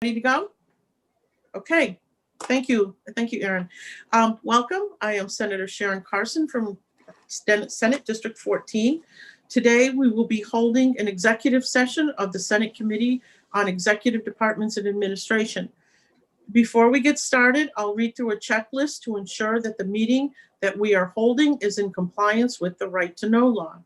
Ready to go? Okay, thank you. Thank you, Erin. Welcome. I am Senator Sharon Carson from Senate District 14. Today, we will be holding an executive session of the Senate Committee on Executive Departments and Administration. Before we get started, I'll read through a checklist to ensure that the meeting that we are holding is in compliance with the Right to Know law.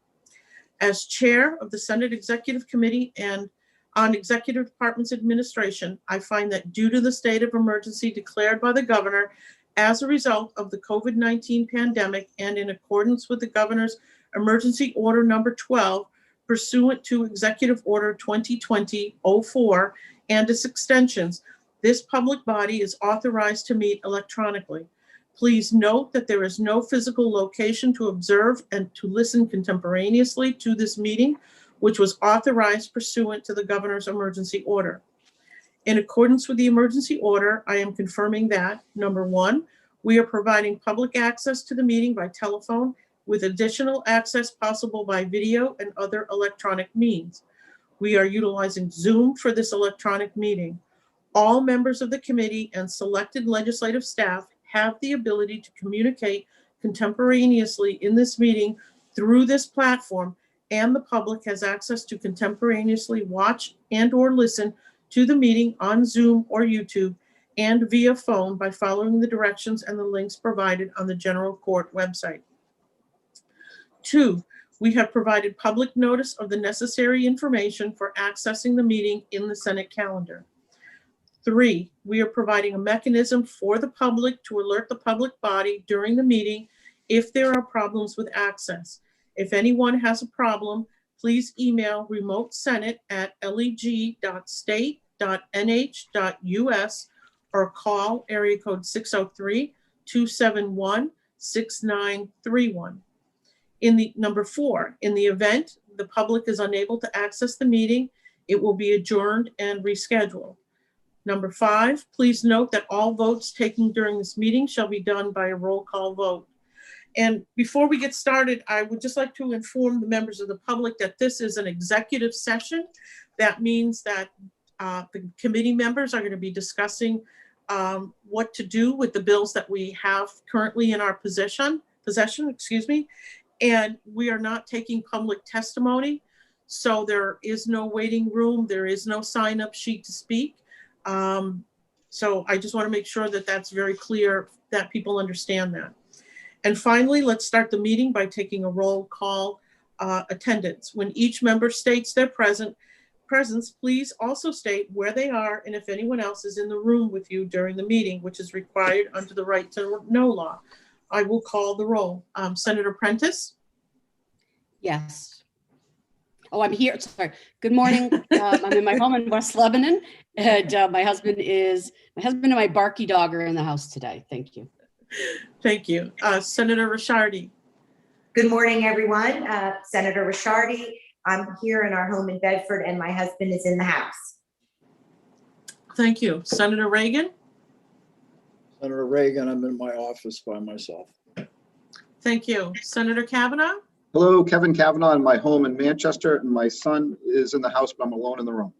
As chair of the Senate Executive Committee and on Executive Departments Administration, I find that due to the state of emergency declared by the governor as a result of the COVID-19 pandemic and in accordance with the governor's emergency order number 12 pursuant to Executive Order 2020-04 and its extensions, this public body is authorized to meet electronically. Please note that there is no physical location to observe and to listen contemporaneously to this meeting, which was authorized pursuant to the governor's emergency order. In accordance with the emergency order, I am confirming that, number one, we are providing public access to the meeting by telephone with additional access possible by video and other electronic means. We are utilizing Zoom for this electronic meeting. All members of the committee and selected legislative staff have the ability to communicate contemporaneously in this meeting through this platform, and the public has access to contemporaneously watch and or listen to the meeting on Zoom or YouTube and via phone by following the directions and the links provided on the General Court website. 2, we have provided public notice of the necessary information for accessing the meeting in the Senate calendar. 3, we are providing a mechanism for the public to alert the public body during the meeting if there are problems with access. If anyone has a problem, please email remotesenate@leg.state.nh.us or call area code 603-271-6931. Number 4, in the event the public is unable to access the meeting, it will be adjourned and rescheduled. Number 5, please note that all votes taken during this meeting shall be done by a roll call vote. And before we get started, I would just like to inform the members of the public that this is an executive session. That means that the committee members are going to be discussing what to do with the bills that we have currently in our possession, and we are not taking public testimony. So there is no waiting room. There is no sign-up sheet to speak. So I just want to make sure that that's very clear, that people understand that. And finally, let's start the meeting by taking a roll call attendance. When each member states their presence, please also state where they are and if anyone else is in the room with you during the meeting, which is required under the Right to Know law. I will call the roll. Senator Prentice? Yes. Oh, I'm here. Sorry. Good morning. I'm in my home in West Lebanon, and my husband and my barky dog are in the house today. Thank you. Thank you. Senator Ricciardi. Good morning, everyone. Senator Ricciardi. I'm here in our home in Bedford, and my husband is in the house. Thank you. Senator Reagan. Senator Reagan, I'm in my office by myself. Thank you. Senator Kavanaugh. Hello, Kevin Kavanaugh in my home in Manchester, and my son is in the house, but I'm alone in the room.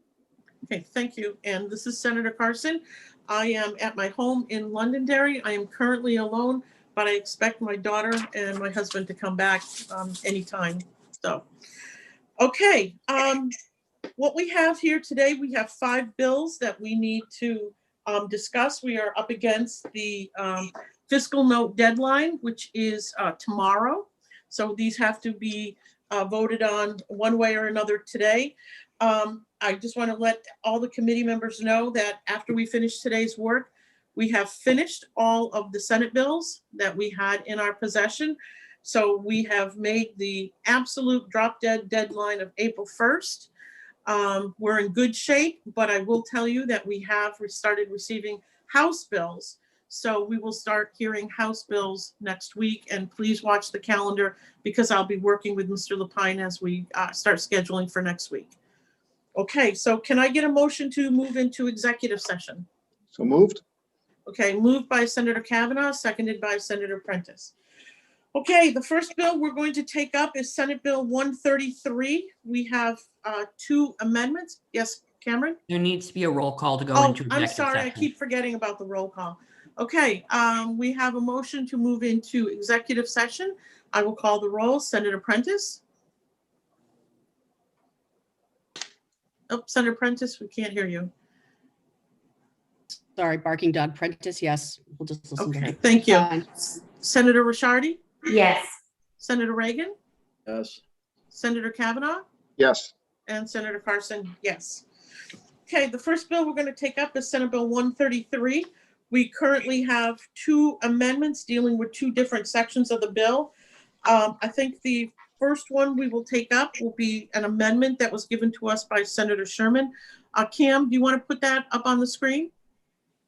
Okay, thank you. And this is Senator Carson. I am at my home in Londonderry. I am currently alone, but I expect my daughter and my husband to come back anytime. So, okay, what we have here today, we have 5 bills that we need to discuss. We are up against the fiscal note deadline, which is tomorrow. So these have to be voted on one way or another today. I just want to let all the committee members know that after we finish today's work, we have finished all of the Senate bills that we had in our possession. So we have made the absolute drop dead deadline of April 1st. We're in good shape, but I will tell you that we have started receiving House bills. So we will start hearing House bills next week, and please watch the calendar because I'll be working with Mr. Lapine as we start scheduling for next week. Okay, so can I get a motion to move into executive session? So moved. Okay, moved by Senator Kavanaugh, seconded by Senator Prentice. Okay, the first bill we're going to take up is Senate Bill 133. We have 2 amendments. Yes, Cameron? There needs to be a roll call to go Oh, into I'm executive sorry, I session. keep forgetting about the roll call. Okay, we have a motion to move into executive session. I will call the roll. Senator Prentice? Oh, Senator Prentice, we can't hear you. Sorry, barking dog Prentice, yes. We'll just listen to Okay, her. thank you. Fine. Senator Rishardi? Yes. Senator Reagan? Yes. Senator Kavanaugh? Yes. And Senator Carson, yes. Okay, the first bill we're going to take up is Senate Bill 133. We currently have two amendments dealing with two different sections of the bill. I think the first one we will take up will be an amendment that was given to us by Senator Sherman. Cam, do you want to put that up on the screen?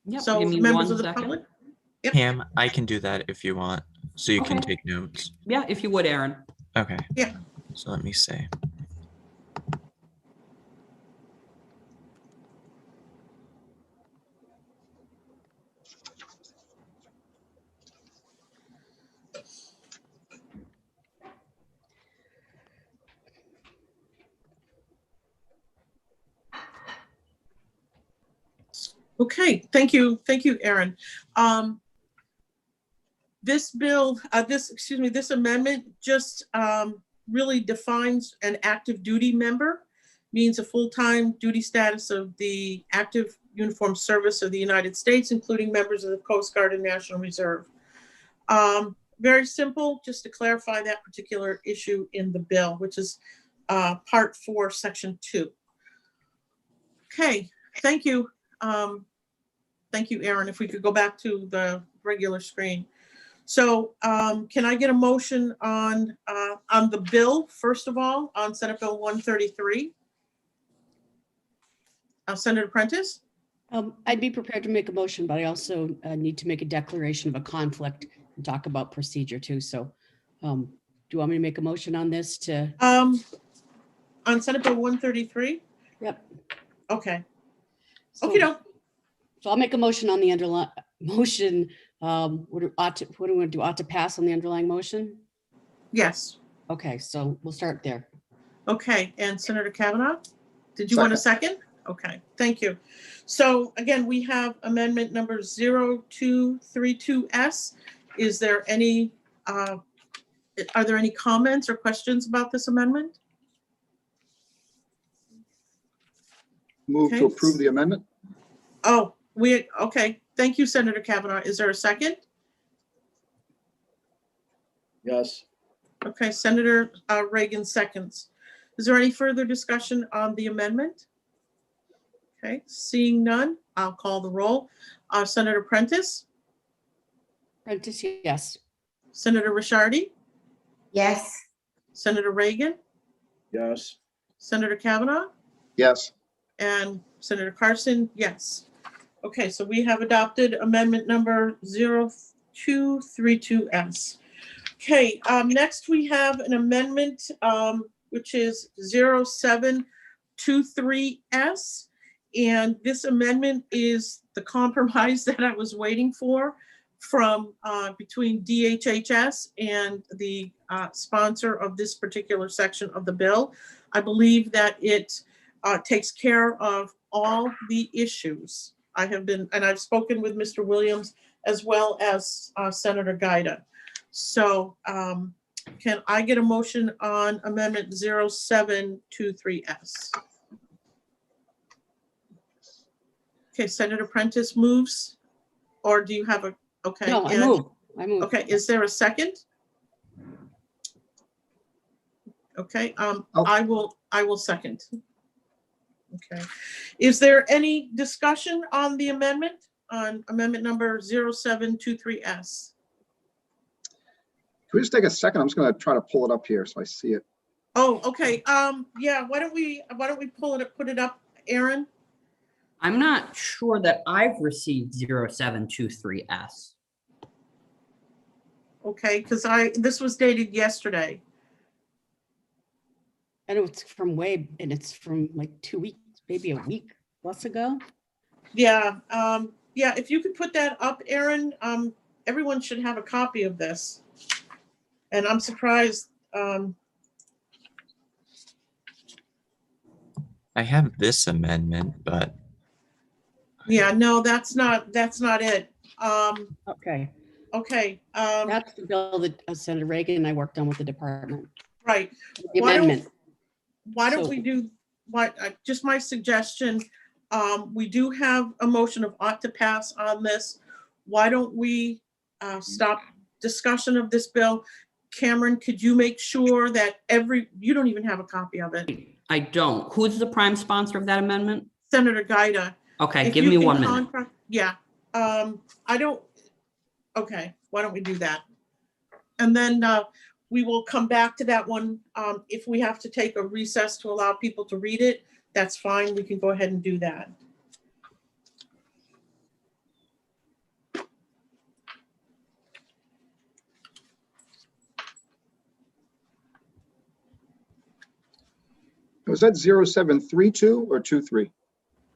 Yep, So give me members 1 of the second. public? Yep. Pam, I can do that if you want, so you can Okay. take notes. Yeah, if you would, Aaron. Okay. Yeah. So let me see. Okay, thank you, Aaron. This bill, this amendment just really defines an active duty member, means a full-time duty status of the active uniformed service of the United States, including members of the Coast Guard and National Reserve. Very simple, just to clarify that particular issue in the bill, which is Part 4, Section 2. Okay, thank you. Thank you, Aaron. If we could go back to the regular screen. So can I get a motion on the bill, first of all, on Senate Bill 133? Senator Prentice? I'd be prepared to make a motion, but I also need to make a declaration of a conflict and talk about procedure too. So do you want me to make a motion on this to? On Senate Bill 133? Yep. Okay. So- Okay, no. So I'll make a motion on the underlying motion. What do we want to do? Ought to pass on the underlying motion? Yes. Okay, so we'll start there. Okay, and Senator Kavanaugh, did you want a second? Okay, thank you. So again, we have amendment number 0232S. Is there any, are there any comments or questions about this amendment? Move to Okay. approve the amendment? Oh, okay. Thank you, Senator Kavanaugh. Is there a second? Yes. Okay, Senator Reagan seconds. Is there any further discussion on the amendment? Okay, seeing none, I'll call the roll. Senator Prentice, Prentice, yes. Senator Rishardi, Yes. Senator Reagan, Yes. Senator Kavanaugh, Yes. and Senator Carson, yes. Okay, so we have adopted amendment number 0232S. Okay, next we have an amendment, which is 0723S. And this amendment is the compromise that I was waiting for from between DHHS and the sponsor of this particular section of the bill. I believe that it takes care of all the issues. I've spoken with Mr. Williams as well as Senator Gaida. So can I get a motion on amendment 0723S? Okay, Senator Prentice moves, or do you have a, okay. No, I and- move. Okay, is there a second? Okay, Oh. I will second. Okay, is there any discussion on the amendment, on amendment number 0723S? Can we just take a second? I'm just going to try to pull it up here so I see it. Oh, okay, yeah, why don't we put it up, Aaron? I'm not sure that I've received 0723S. Okay, because this was dated yesterday. I know it's from and it's from like 2 weeks, maybe a week plus ago. Yeah, yeah, if you could put that up, Aaron, everyone should have a copy of this. And I'm surprised, I have this amendment, but Yeah, no, that's not it. Okay, Okay, that's the bill that Senator Reagan and I worked on with the department. right. The Why don't- amendment. Why don't So- we do, just my suggestion, we do have a motion of ought to pass on this. Why don't we stop discussion of this bill? Cameron, could you make sure that you don't even have a copy of it. I don't. Who's the prime sponsor of that amendment? Senator Gaida. Okay, if give you me can 1 minute. contact- Yeah, I don't, okay, why don't we do that? And then we will come back to that one. If we have to take a recess to allow people to read it, that's fine. We can go ahead and do that. Was that 0732 or 23?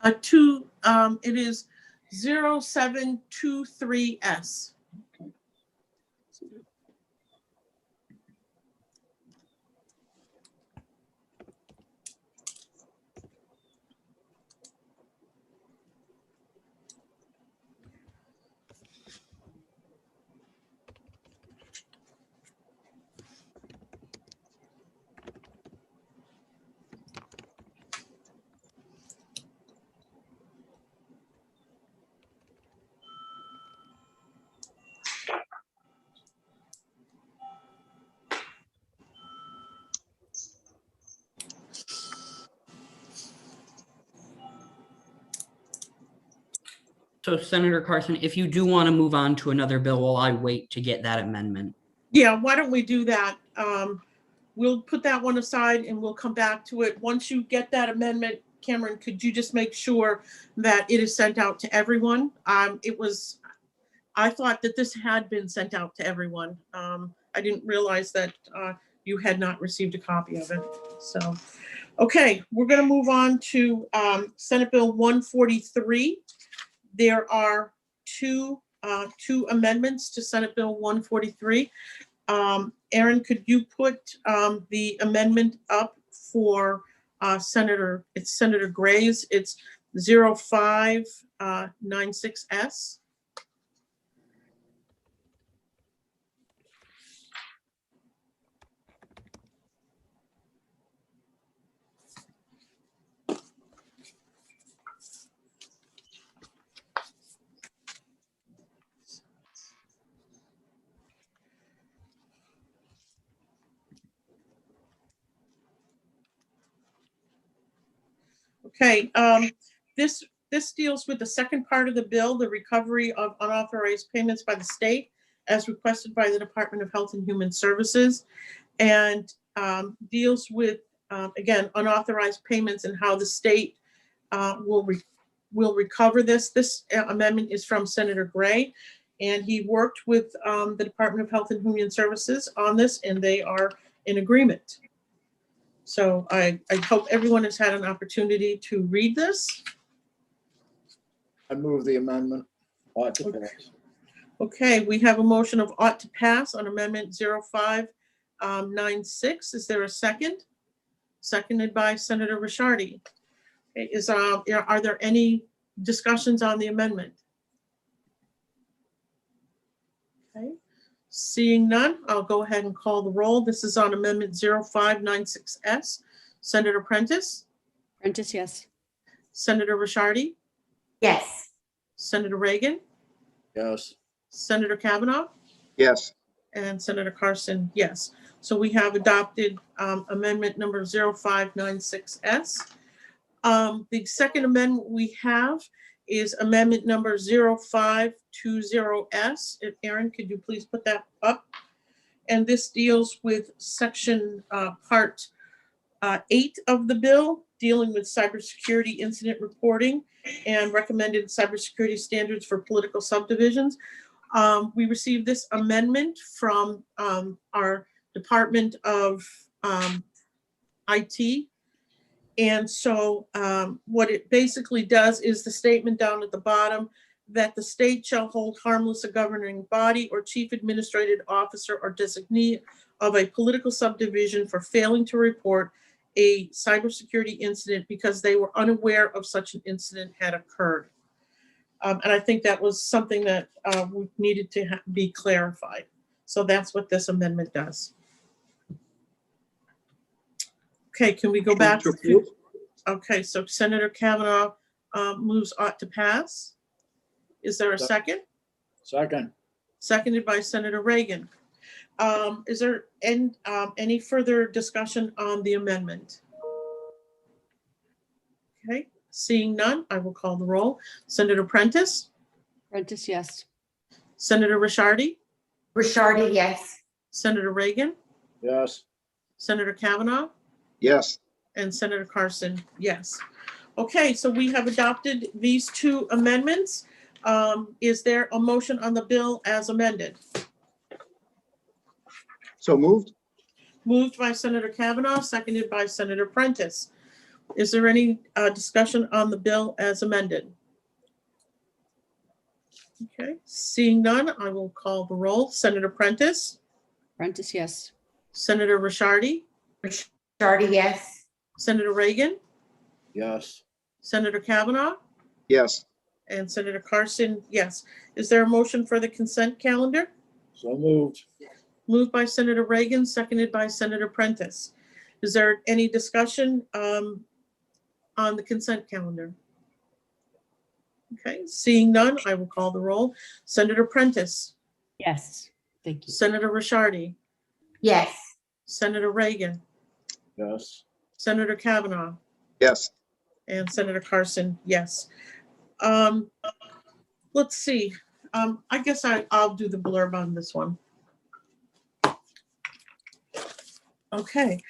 It is 0723S. So Senator Carson, if you do want to move on to another bill while I wait to get that amendment. Yeah, why don't we do that? We'll put that one aside and we'll come back to it. Once you get that amendment, Cameron, could you just make sure that it is sent out to everyone? I thought that this had been sent out to everyone. I didn't realize that you had not received a copy of it. So, okay, we're gonna move on to Senate Bill 143. There are two amendments to Senate Bill 143. Aaron, could you put the amendment up for Senator Gray's? It's 0596S. Okay, this deals with the second part of the bill, the recovery of unauthorized payments by the state as requested by the Department of Health and Human Services, and deals with, again, unauthorized payments and how the state will recover this. This amendment is from Senator Gray, and he worked with the Department of Health and Human Services on this, and they are in agreement. So I hope everyone has had an opportunity to read this. I move the amendment. Ought to Okay. pass. Okay, we have a motion of ought to pass on amendment 0596. Is there a second? Seconded by Senator Rishardi. Okay, are there any discussions on the amendment? Okay, seeing none, I'll go ahead and call the roll. This is on amendment 0596S. Senator Prentice, Prentice, yes. Senator Rishardi, Yes. Senator Reagan, Yes. Senator Kavanaugh, Yes. and Senator Carson, yes. So we have adopted amendment number 0596S. The second amendment we have is amendment number 0520S. Aaron, could you please put that up? And this deals with section part 8 of the bill, dealing with cybersecurity incident reporting and recommended cybersecurity standards for political subdivisions. We received this amendment from our Department of IT. And so what it basically does is the statement down at the bottom that the state shall hold harmless a governing body or chief administrative officer or designee of a political subdivision for failing to report a cybersecurity incident because they were unaware of such an incident had occurred. And I think that was something that we needed to be clarified. So that's what this amendment does. Okay, can we go back To to, approve. okay, so Senator Kavanaugh moves ought to pass. Is there a second? Second. Seconded by Senator Reagan. Is there any further discussion on the amendment? Okay, seeing none, I will call the roll. Senator Prentice, Prentice, yes. Senator Rishardi, Rishardi, yes. Senator Reagan, Yes. Senator Kavanaugh, Yes, and Senator Carson, yes. Okay, so we have adopted these two amendments. Is there a motion on the bill as amended? so moved. Moved by Senator Kavanaugh, seconded by Senator Prentice. Is there any discussion on the bill as amended? Okay, seeing none, I will call the roll. Senator Prentice, Prentice, yes. Senator Rishardi, Rishardi, yes. Senator Reagan, Yes. Senator Kavanaugh, Yes, and Senator Carson, yes. Is there a motion for the consent calendar? So moved. Moved by Senator Reagan, seconded by Senator Prentice. Is there any discussion on the consent calendar? Okay, seeing none, I will call the roll. Senator Prentice, Yes. Thank you. Senator Rishardi, Yes. Senator Reagan, Yes. Senator Kavanaugh, yes. and Senator Carson, yes. Let's see. I guess I'll do the blurb on this one. Okay. So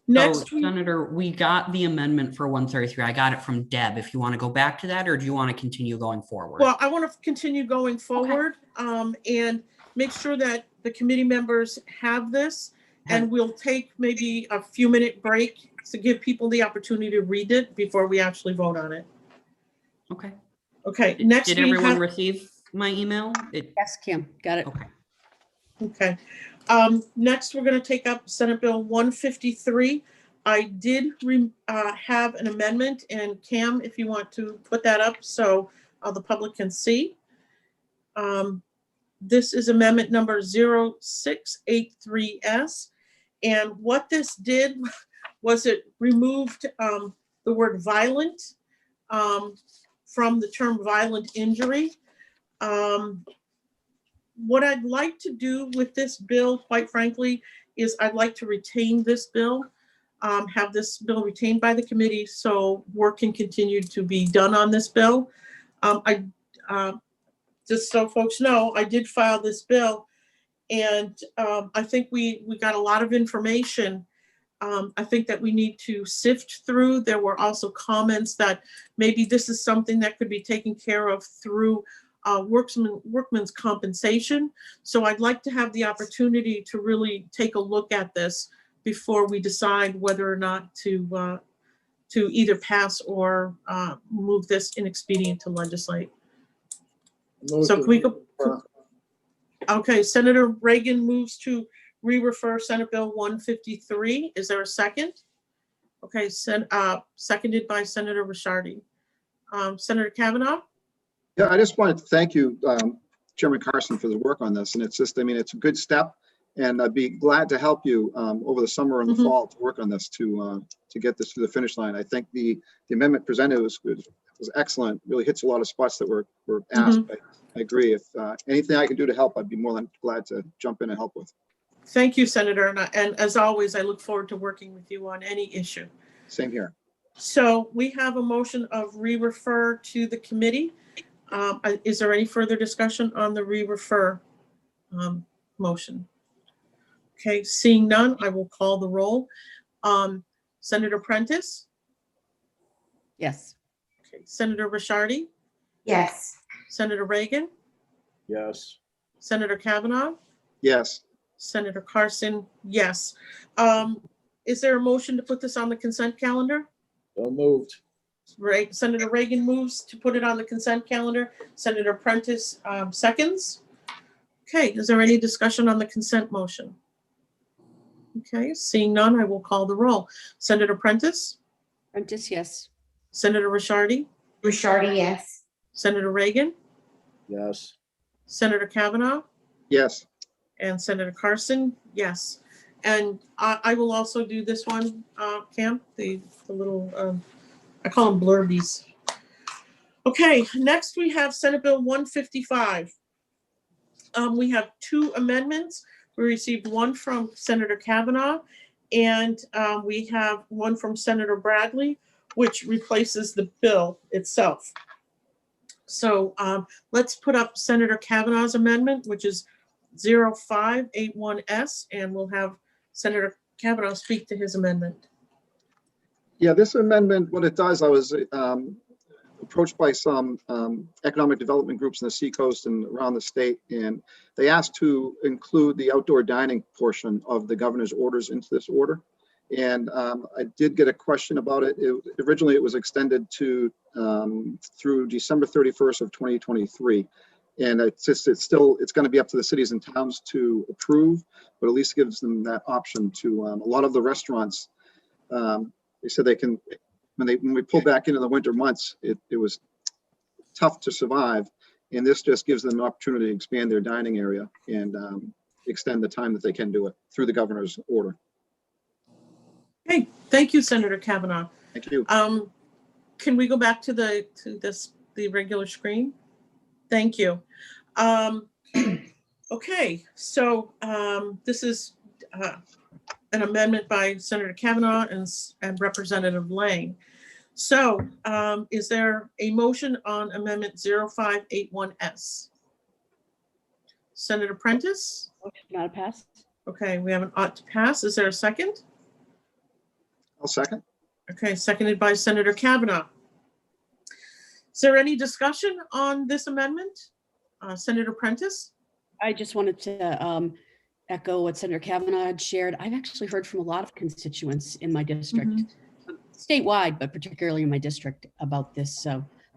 Next, Senator, we got the amendment for 133. I got it from Deb. If you want to go back to that, or do you want to continue going forward? well, I want to continue going forward and make sure that the committee members have this. And we'll take maybe a few minute break to give people the opportunity to read it before we actually vote on it. Okay. Okay, next Did we everyone have, receive my email? Yes, Kim, got it. Okay. okay. Next, we're going to take up Senate Bill 153. I did have an amendment, and Cam, if you want to put that up so the public can see. This is amendment number 0683S. And what this did was it removed the word violent from the term violent injury. What I'd like to do with this bill, quite frankly, is I'd like to retain this bill, have this bill retained by the committee so work can continue to be done on this bill. Just so folks know, I did file this bill, and I think we got a lot of information. I think that we need to sift through. There were also comments that maybe this is something that could be taken care of through workman's compensation. So I'd like to have the opportunity to really take a look at this before we decide whether or not to either pass or move this inexpedient to legislate. So can we go? Okay, Senator Reagan moves to re-refer Senate Bill 153. Is there a second? Okay, seconded by Senator Rishardi. Senator Kavanaugh? Yeah, I just wanted to thank you, Chairman Carson, for the work on this. And it's just, I mean, it's a good step. And I'd be glad to help you over the summer and the fall to work on this to get this to the finish line. I think the amendment presented was excellent. Really hits a lot of spots that were asked. I agree. If anything I can do to help, I'd be more than glad to jump in and help with. Thank you, Senator. And as always, I look forward to working with you on any issue. Same here. So we have a motion of re-refer to the committee. Is there any further discussion on the re-refer motion? Okay, seeing none, I will call the roll. Senator Prentice? Yes. Okay, Senator Rishardi? Yes. Senator Reagan? Yes. Senator Kavanaugh? Yes, Senator Carson, yes. Is there a motion to put this on the consent calendar? So moved. Right, Senator Reagan moves to put it on the consent calendar. Senator Prentice seconds. Okay, is there any discussion on the consent motion? Okay, seeing none, I will call the roll. Senator Prentice, Prentice, yes. Senator Rishardi, Rishardi, yes. Senator Reagan, Yes. Senator Kavanaugh, Yes, and Senator Carson, yes. And I will also do this one, Cam, the little, I call them blurbies. Okay, next we have Senate Bill 155. We have two amendments. We received one from Senator Kavanaugh, and we have one from Senator Bradley, which replaces the bill itself. So let's put up Senator Kavanaugh's amendment, which is 0581S, and we'll have Senator Kavanaugh speak to his amendment. yeah, this amendment, what it does, I was approached by some economic development groups in the Seacoast and around the state, and they asked to include the outdoor dining portion of the governor's orders into this order. And I did get a question about it. Originally, it was extended to through December 31st of 2023. And it's going to be up to the cities and towns to approve, but at least gives them that option to, a lot of the restaurants, they said they can, when we pull back into the winter months, it was tough to survive. And this just gives them an opportunity to expand their dining area and extend the time that they can do it through the governor's order. Okay, thank you, Senator Kavanaugh. Thank you. Can we go back to the regular screen? Thank you. Okay, so this is an amendment by Senator Kavanaugh and Representative Lang. So is there a motion on amendment 0581S? Senator Prentice? Motion not to pass. Okay, we have an ought to pass. Is there a second? I'll second. Okay, seconded by Senator Kavanaugh. Is there any discussion on this amendment? Senator Prentice? I just wanted to echo what Senator Kavanaugh had shared. I've actually heard from a lot of constituents in my district, statewide, but particularly in my district, about this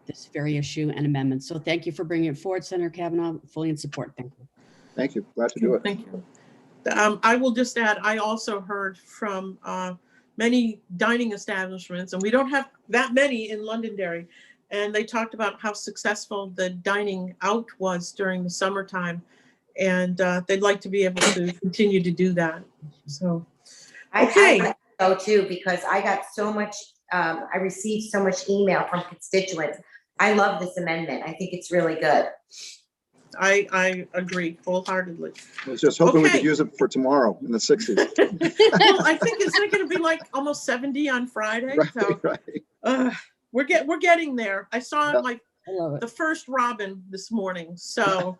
this very issue and amendment. So thank you for bringing it forward, Senator Kavanaugh. Fully in support. Thank you. Thank you. Glad to do it. Thank you. I will just add, I also heard from many dining establishments, and we don't have that many in Londonderry, and they talked about how successful the dining out was during the summertime, and they'd like to be able to continue to do that. So, okay. I go too, because I got so much, I received so much email from constituents. I love this amendment. I think it's really good. I agree wholeheartedly. I was just hoping we Okay. could use it for tomorrow in the 60s. Well, I think it's going to be like almost 70 on Friday. So Right. we're getting there. I saw Yeah. like I love it. the first robin this morning. So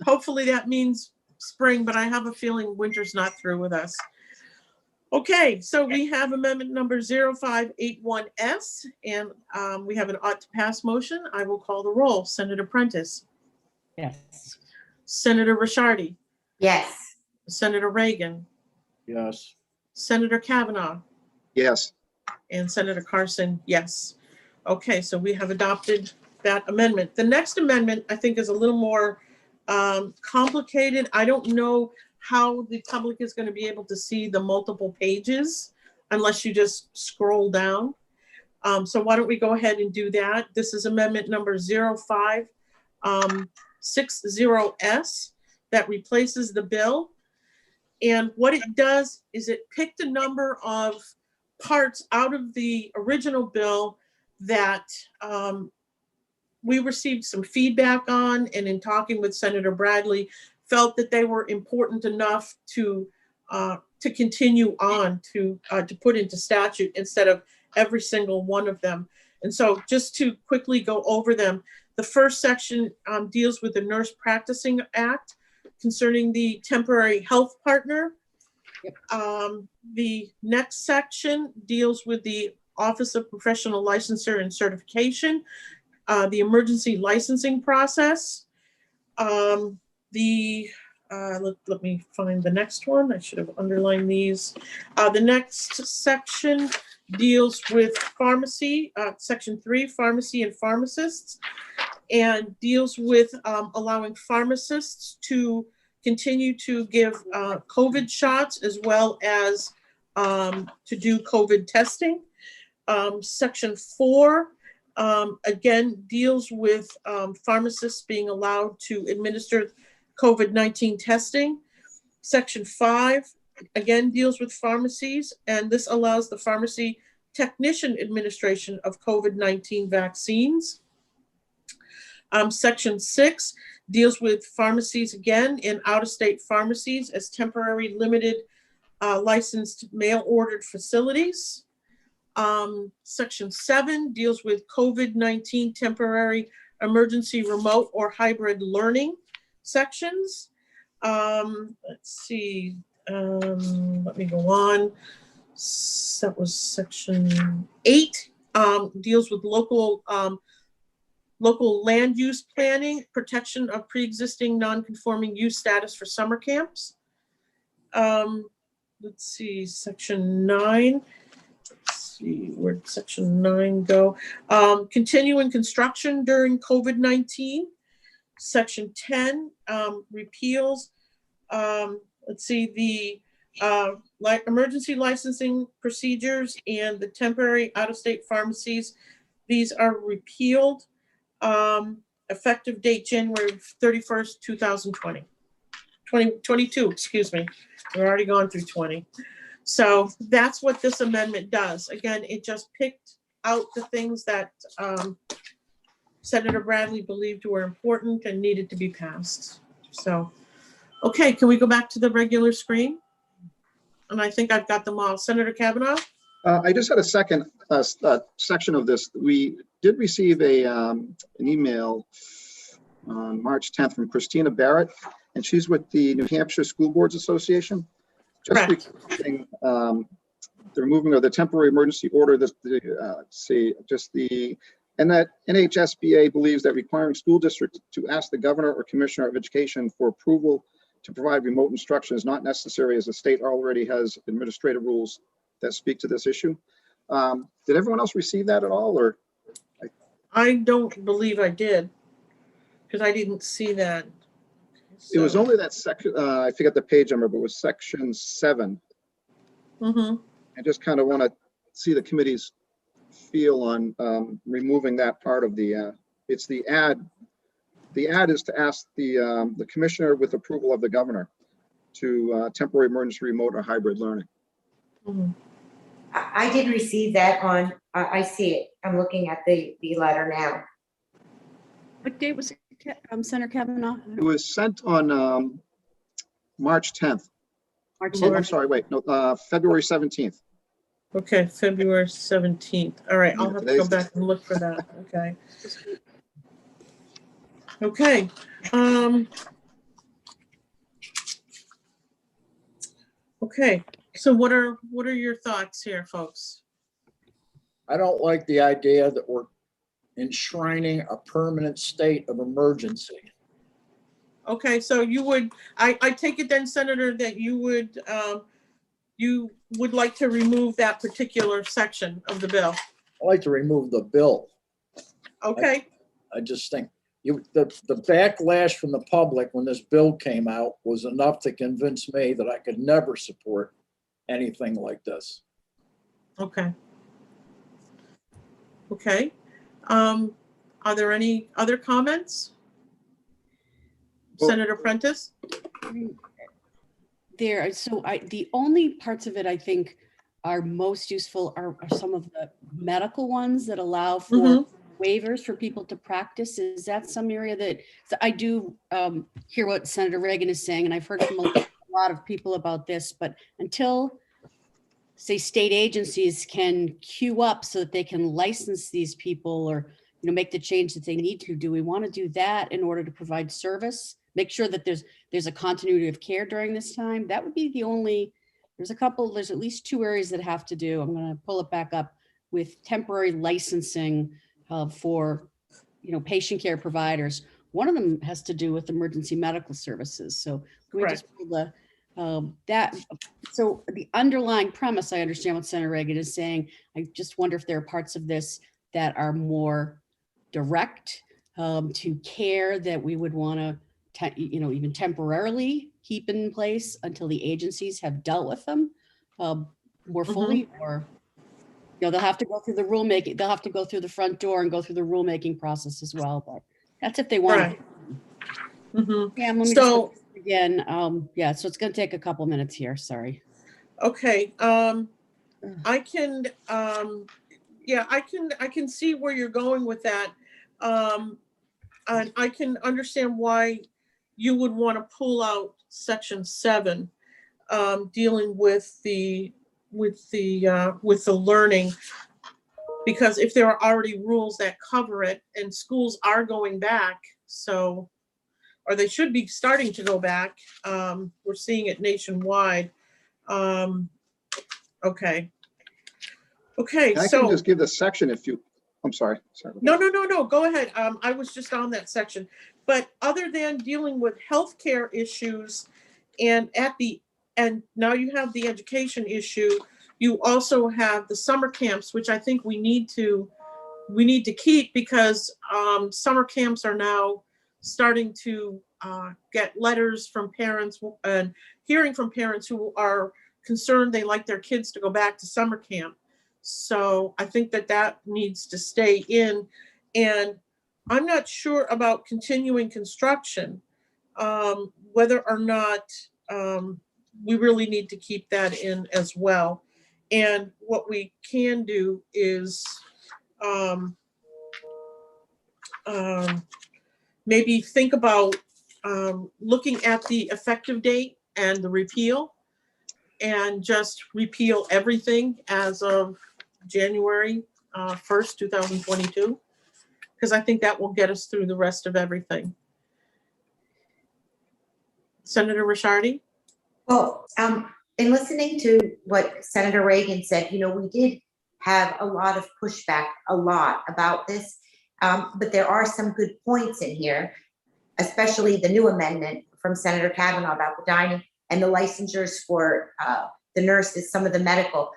hopefully that means spring, but I have a feeling winter's not through with us. Okay, so we have amendment number 0581S, and we have an ought to pass motion. I will call the roll. Senator Prentice, Yes. Senator Rishardi, Yes. Senator Reagan, Yes. Senator Kavanaugh, Yes. and Senator Carson, yes. Okay, so we have adopted that amendment. The next amendment, I think, is a little more complicated. I don't know how the public is going to be able to see the multiple pages unless you just scroll down. So why don't we go ahead and do that? This is amendment number 0560S that replaces the bill. And what it does is it picked a number of parts out of the original bill that we received some feedback on, and in talking with Senator Bradley, felt that they were important enough to continue on to put into statute instead of every single one of them. And so just to quickly go over them, the first section deals with the Nurse Practicing Act concerning the temporary health partner. Yep. The next section deals with the Office of Professional Licensure and Certification, the emergency licensing process. Let me find the next one. I should have underlined these. The next section deals with pharmacy, section 3, pharmacy and pharmacists, and deals with allowing pharmacists to continue to give COVID shots as well as to do COVID testing. Section 4, again, deals with pharmacists being allowed to administer COVID-19 testing. Section 5, again, deals with pharmacies, and this allows the pharmacy technician administration of COVID-19 vaccines. Section 6 deals with pharmacies again in out-of-state pharmacies as temporary limited licensed mail-ordered facilities. Section 7 deals with COVID-19 temporary emergency remote or hybrid learning sections. Let's see, let me go on. That was section 8, deals with local land use planning, protection of pre-existing non-conforming use status for summer camps. Let's see, section 9. Let's see, where'd section 9 go? Continuing construction during COVID-19. Section 10 repeals, let's see, the emergency licensing procedures and the temporary out-of-state pharmacies. These are repealed. Effective date January 31st, 2020. 2022, excuse me. We're already gone through 20. So that's what this amendment does. Again, it just picked out the things that Senator Bradley believed were important and needed to be passed. So, okay, can we go back to the regular screen? And I think I've got them all. Senator Kavanaugh? I just had a second section of this. We did receive an email on March 10th from Christina Barrett, and she's with the New Hampshire School Boards Association. Just requesting the removing of the temporary emergency order. And that NHSBA believes that requiring school districts to ask the governor or commissioner of education for approval to provide remote instruction is not necessary, as the state already has administrative rules that speak to this issue. Did everyone else receive that at all, or? I don't believe I did, because I didn't see that. It was only that section, I forget the page number, but it was section 7. Mm-hmm. I just kind of want to see the committee's feel on removing that part of the, it's the ad. The ad is to ask the commissioner with approval of the governor to temporary emergency remote or hybrid learning. Mm-hmm. I did receive that on, I see it. I'm looking at the letter now. What date was it, Senator Kavanaugh? It was sent on March 10th. March Oh, 10th. I'm sorry, wait, no, February 17th. Okay, February 17th. All right, I'll have to go back and look for that. Okay. Okay. Okay, so what are your thoughts here, folks? I don't like the idea that we're enshrining a permanent state of emergency. Okay, so you would, I take it then, Senator, that you would like to remove that particular section of the bill. I like to remove the bill. Okay. I just think the backlash from the public when this bill came out was enough to convince me that I could never support anything like this. Okay. Okay. Are there any other comments? Well, Senator Prentice? The only parts of it I think are most useful are some of the medical ones that allow for waivers for people to practice. Is that some area that, so I do hear what Senator Reagan is saying, and I've heard from a lot of people about this, but until, say, state agencies can queue up so that they can license these people or, make the change that they need to, do we want to do that in order to provide service? Make sure that there's a continuity of care during this time? That would be the only, there's at least 2 areas that have to do. I'm going to pull it back up with temporary licensing for, patient care providers. One of them has to do with emergency medical services. So can we just pull the, so the underlying premise, I understand what Senator Reagan is saying. I just wonder if there are parts of this that are more direct to care that we would want to even temporarily keep in place until the agencies have dealt with them more fully, or they'll have to go through the rulemaking. They'll have to go through the front door and go through the rulemaking process as well. But that's if they want. Right. Mhm. Yeah, let me just So, look again. Yeah, so it's going to take a couple minutes here. Sorry. okay, I can, yeah, I can see where you're going with that. And I can understand why you would want to pull out section 7, dealing with the learning, because if there are already rules that cover it and schools are going back, so, or they should be starting to go back. We're seeing it nationwide. Okay. Okay, I can so, just give the section if you, I'm sorry. no, go ahead. I was just on that section. But other than dealing with healthcare issues and now you have the education issue, you also have the summer camps, which I think we need to keep, because summer camps are now starting to get letters from parents and hearing from parents who are concerned they like their kids to go back to summer camp. So I think that needs to stay in. And I'm not sure about continuing construction, whether or not we really need to keep that in as well. And what we can do is maybe think about looking at the effective date and the repeal, and just repeal everything as of January 1st, 2022, because I think that will get us through the rest of everything. Senator Ricciardi? Well, in listening to what Senator Reagan said, we did have a lot of pushback, about this, but there are some good points in here, especially the new amendment from Senator Kavanaugh about the dining and the licensures for the nurses, some of the medical.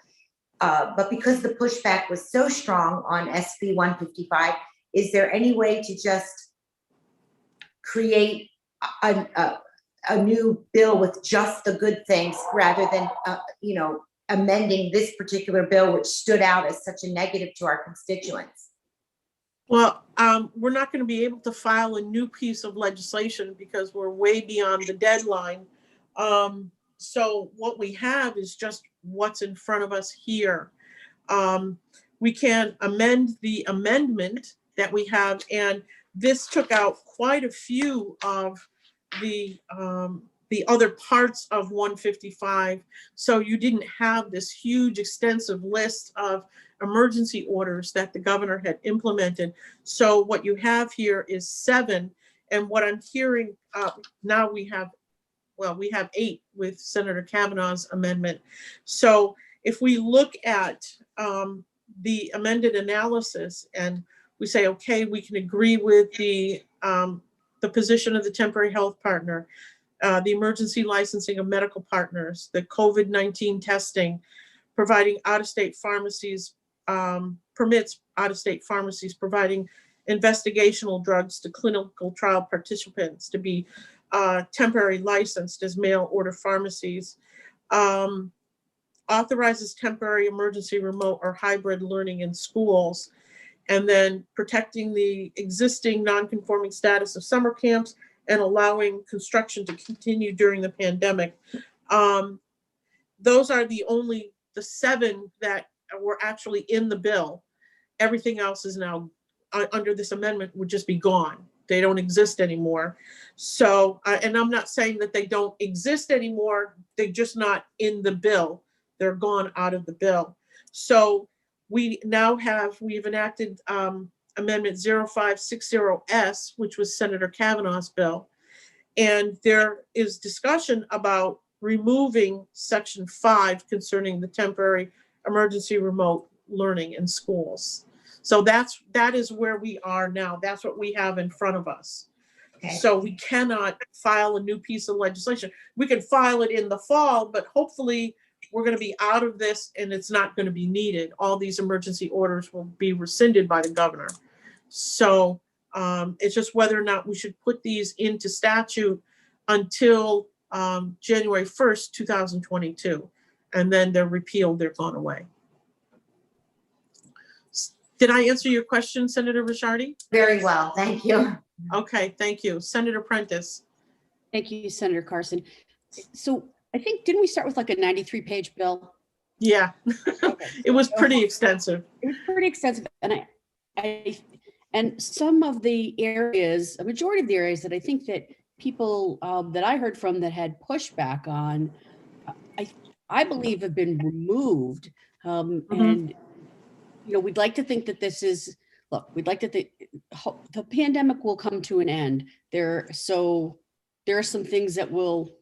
But because the pushback was so strong on SB 155, is there any way to just create a new bill with just the good things rather than, amending this particular bill, which stood out as such a negative to our constituents? Well, we're not going to be able to file a new piece of legislation because we're way beyond the deadline. So what we have is just what's in front of us here. We can amend the amendment that we have, and this took out quite a few of the other parts of 155. So you didn't have this huge extensive list of emergency orders that the governor had implemented. So what you have here is 7. And what I'm hearing now we have 8 with Senator Kavanaugh's amendment. So if we look at the amended analysis and we say, okay, we can agree with the position of the temporary health partner, the emergency licensing of medical partners, the COVID-19 testing, providing out-of-state pharmacies, permits out-of-state pharmacies providing investigational drugs to clinical trial participants to be temporary licensed as mail order pharmacies, authorizes temporary emergency remote or hybrid learning in schools, and then protecting the existing non-conforming status of summer camps and allowing construction to continue during the pandemic. Those are the 7 that were actually in the bill. Everything else is now under this amendment would just be gone. They don't exist anymore. So, and I'm not saying that they don't exist anymore. They're just not in the bill. They're gone out of the bill. So we've enacted Amendment 0560S, which was Senator Kavanaugh's bill. And there is discussion about removing Section 5 concerning the temporary emergency remote learning in schools. So that is where we are now. That's what we have in front of us. Okay. So we cannot file a new piece of legislation. We can file it in the fall, but hopefully we're going to be out of this and it's not going to be needed. All these emergency orders will be rescinded by the governor. So It's just whether or not we should put these into statute until January 1st, 2022. And then they're repealed, they're gone away. Did I answer your question, Senator Ricciardi? Very well, thank you. Okay, thank you. Senator Prentice. Thank you, Senator Carson. So I think, didn't we start with like a 93-page bill? Yeah, Okay. it was pretty extensive. It was pretty extensive, and some of the areas, a majority of the areas that I think that people that I heard from that had pushback on, I believe have been removed. And we'd like to think that this is, look, we'd like to think the pandemic will come to an end. There are some things that will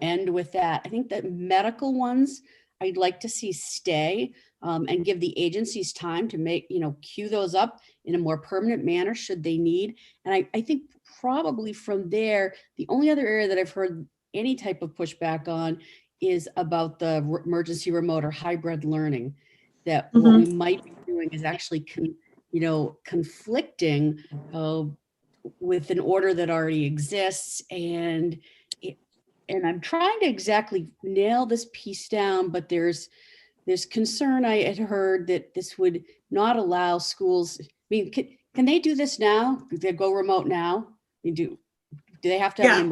end with that. I think that medical ones, I'd like to see stay and give the agencies time to make, queue those up in a more permanent manner should they need. And I think probably from there, the only other area that I've heard any type of pushback on is about the emergency remote or hybrid learning, that what we might be doing is actually, conflicting with an order that already exists. And I'm trying to exactly nail this piece down, but there's concern I had heard that this would not allow schools. I mean, can they do this now? They go remote now? Do they have to have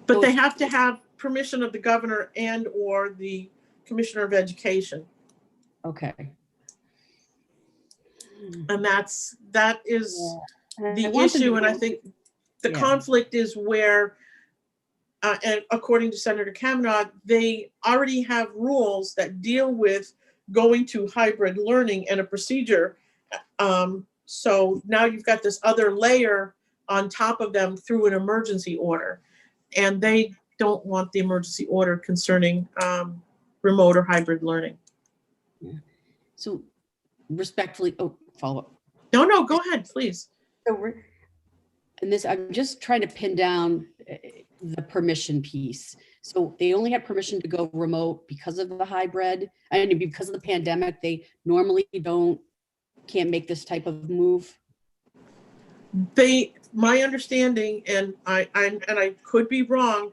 But they have to have permission of the governor and or the commissioner of education. Okay. And that is the I issue. And I think the conflict is where, and according to Senator Kavanaugh, they already have rules that deal with going to hybrid learning and a procedure. So now you've got this other layer on top of them through an emergency order. And they don't want the emergency order concerning remote or hybrid learning. Yeah. So respectfully, follow up. No, go ahead, please. So I'm just trying to pin down the permission piece. So they only had permission to go remote because of the hybrid, and because of the pandemic, they normally can't make this type of move. My understanding, and I could be wrong.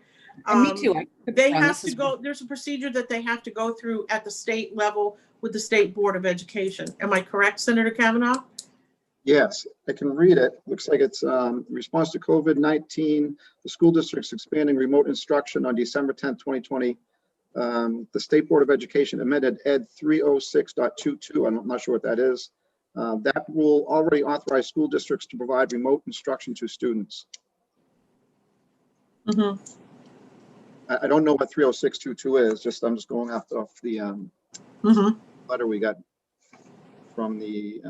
Me too. They have to go. There's a procedure that they have to go through at the state level with the State Board of Education. Am I correct, Senator Kavanaugh? Yes, I can read it. Looks like it's in response to COVID-19, the school district's expanding remote instruction on December 10th, 2020. The State Board of Education amended Ed 306.22. I'm not sure what that is. That rule already authorized school districts to provide remote instruction to students. I don't know what 306.22 is. I'm just going off the letter we got from the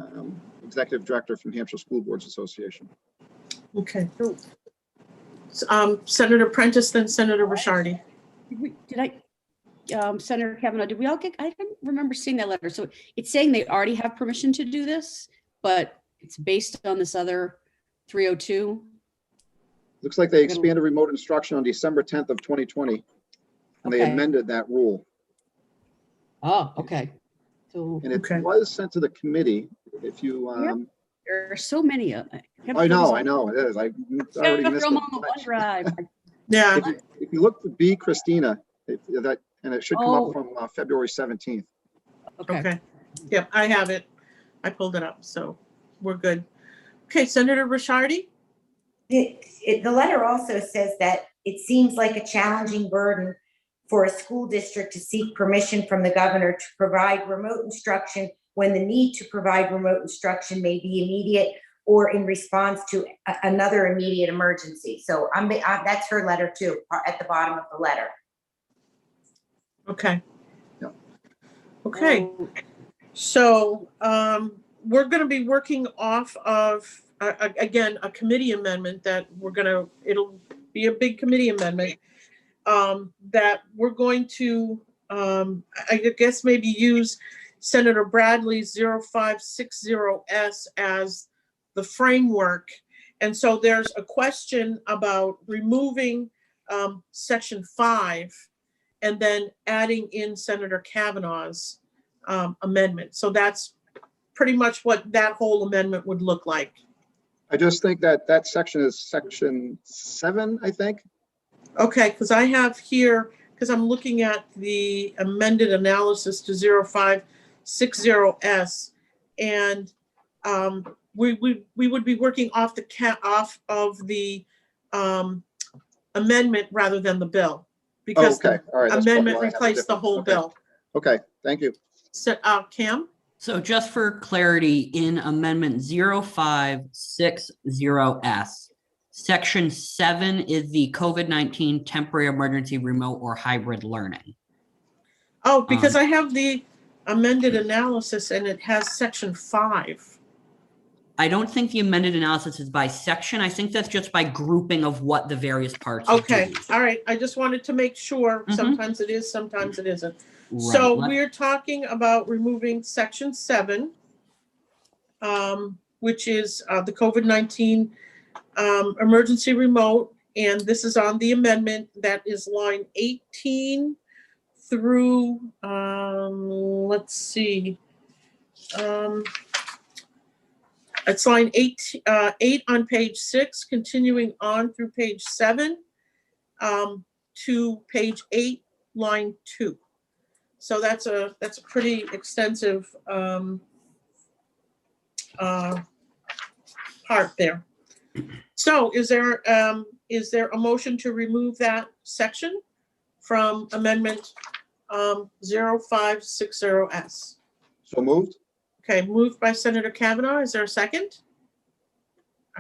executive director from Hampshire School Boards Association. Okay. Senator Prentice, then Senator Ricciardi. Senator Kavanaugh, did we all get, I don't remember seeing that letter. So it's saying they already have permission to do this, but it's based on this other 302. Looks like they expanded remote instruction on December 10th of 2020, and they amended that rule. Oh, okay. So, and it was sent to the committee. If you, there are so many of them. I know it is. I already missed it. Yeah. If you look for B, Christina, and it should come up from February 17th. Okay. Yep, I have it. I pulled it up, so we're good. Okay, Senator Ricciardi. The letter also says that it seems like a challenging burden for a school district to seek permission from the governor to provide remote instruction when the need to provide remote instruction may be immediate or in response to another immediate emergency. So that's her letter too, at the bottom of the letter. Okay. Yep. Okay. So we're going to be working off of, again, a committee amendment that it'll be a big committee amendment that we're going to, I guess, maybe use Senator Bradley's 0560S as the framework. And so there's a question about removing section 5 and then adding in Senator Kavanaugh's amendment. So that's pretty much what that whole amendment would look like. I just think that that section is section 7, I think. Okay, because I have here, because I'm looking at the amended analysis to 0560S. And we would be working off off of the amendment rather than the bill. Because Okay, the all right. that's amendment well, I have a replaced the different- whole okay. bill. Okay, thank you. So, Cam? So just for clarity, in Amendment 0560S, Section 7 is the COVID-19 temporary emergency remote or hybrid learning. Oh, because I have the amended analysis and it has section 5. I don't think the amended analysis is by section. I think that's just by grouping of what the various parts Okay, do. all right. I just wanted to make sure. Mhm. Sometimes it is, sometimes it isn't. Right. So Let- we're talking about removing section 7, which is the COVID-19 emergency remote. And this is on the amendment that is line 18 through, let's see. It's line 8 on page 6, continuing on through page 7 to page 8, line 2. So that's a pretty extensive part there. So is there a motion to remove that section from amendment 0560S? So moved? Okay, moved by Senator Kavanaugh. Is there a second?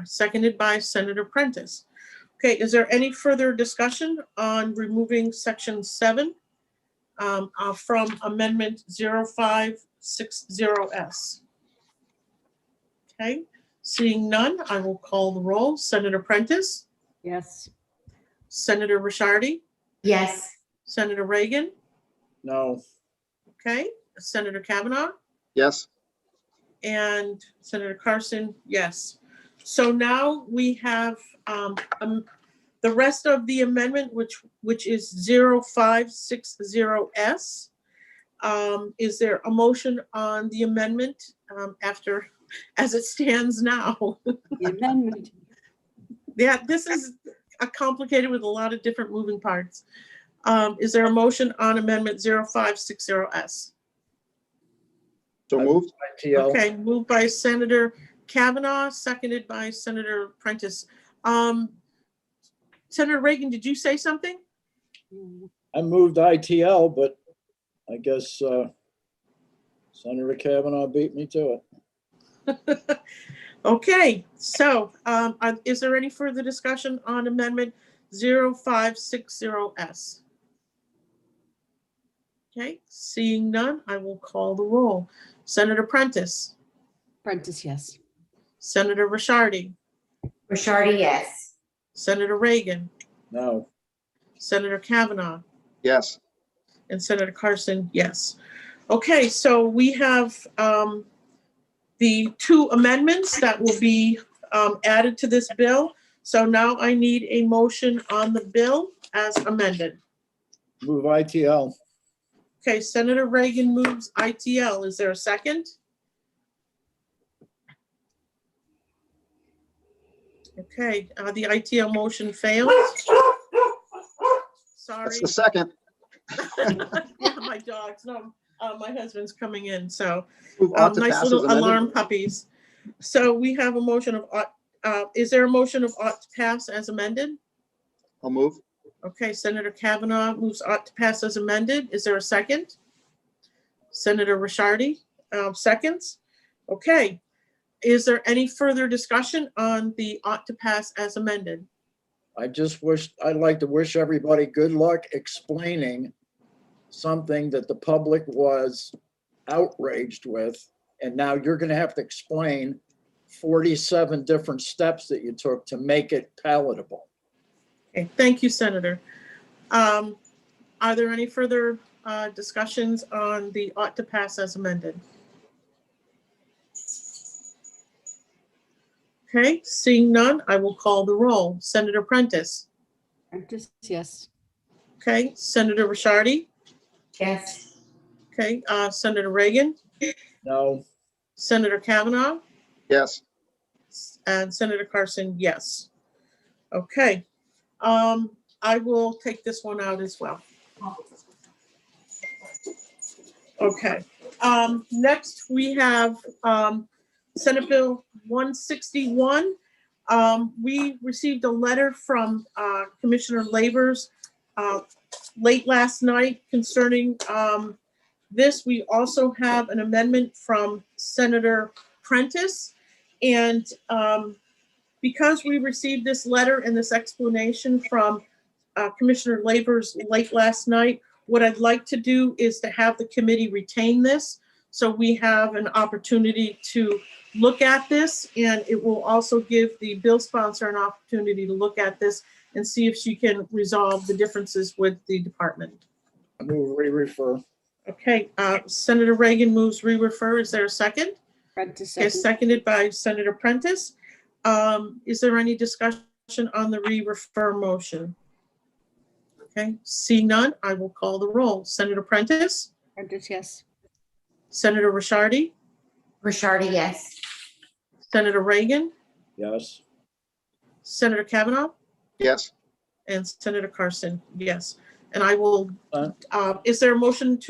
Seconded by Senator Prentice. Okay, is there any further discussion on removing section 7 from amendment 0560S? Okay, seeing none, I will call the roll. Senator Prentice, Yes. Senator Rishardi, Yes, Senator Reagan, No, okay, Senator Kavanaugh, Yes, and Senator Carson, yes. So now we have the rest of the amendment, which is 0560S. Is there a motion on the amendment as it stands now? The amendment. Yeah, this is complicated with a lot of different moving parts. Is there a motion on amendment 0560S? so moved? ITL. Okay, moved by Senator Kavanaugh, seconded by Senator Prentice. Senator Reagan, did you say something? I moved ITL, but I guess Senator Kavanaugh beat me to it. Okay, so is there any further discussion on amendment 0560S? Okay, seeing none, I will call the roll. Senator Prentice, Prentice, yes. Senator Rishardi, Rishardi, yes. Senator Reagan, No, Senator Kavanaugh, Yes, and Senator Carson, yes. Okay, so we have the 2 amendments that will be added to this bill. So now I need a motion on the bill as amended. move ITL. Okay, Senator Reagan moves ITL. Is there a second? Okay, the ITL motion fails. Sorry. that's the second. Yeah, my dogs. No, my husband's coming in. So Move ought to nice pass as little amended. alarm puppies. So we have a motion of is there a motion of ought to pass as amended? I'll move. Okay, Senator Kavanaugh moves ought to pass as amended. Is there a second? Senator Rishardi seconds. Okay. Is there any further discussion on the ought to pass as amended? I'd like to wish everybody good luck explaining something that the public was outraged with. And now you're going to have to explain 47 different steps that you took to make it palatable. Okay, thank you, Senator. Are there any further discussions on the ought to pass as amended? Okay, seeing none, I will call the roll. Senator Prentice. Prentice, yes. Okay, Senator Rishardi. Yes, Okay, Senator Reagan. No, Senator Kavanaugh. Yes, And Senator Carson, yes. Okay. I will take this one out as well. Okay. Next, we have Senate Bill 161. We received a letter from Commissioner Labors late last night concerning this. We also have an amendment from Senator Prentice. And because we received this letter and this explanation from Commissioner Labors late last night, what I'd like to do is to have the committee retain this, so we have an opportunity to look at this, and it will also give the bill sponsor an opportunity to look at this and see if she can resolve the differences with the department. I move re-refer. Okay, Senator Reagan moves re-refer. Is there a second? Prentice, Okay, second. seconded by Senator Prentice. Is there any discussion on the re-refer motion? Okay, seeing none, I will call the roll. Senator Prentice, Prentice, yes. Senator Rishardi, Rishardi, yes. Senator Reagan, Yes. Senator Kavanaugh, Yes, and Senator Carson, yes. And I will, Consent. is there a motion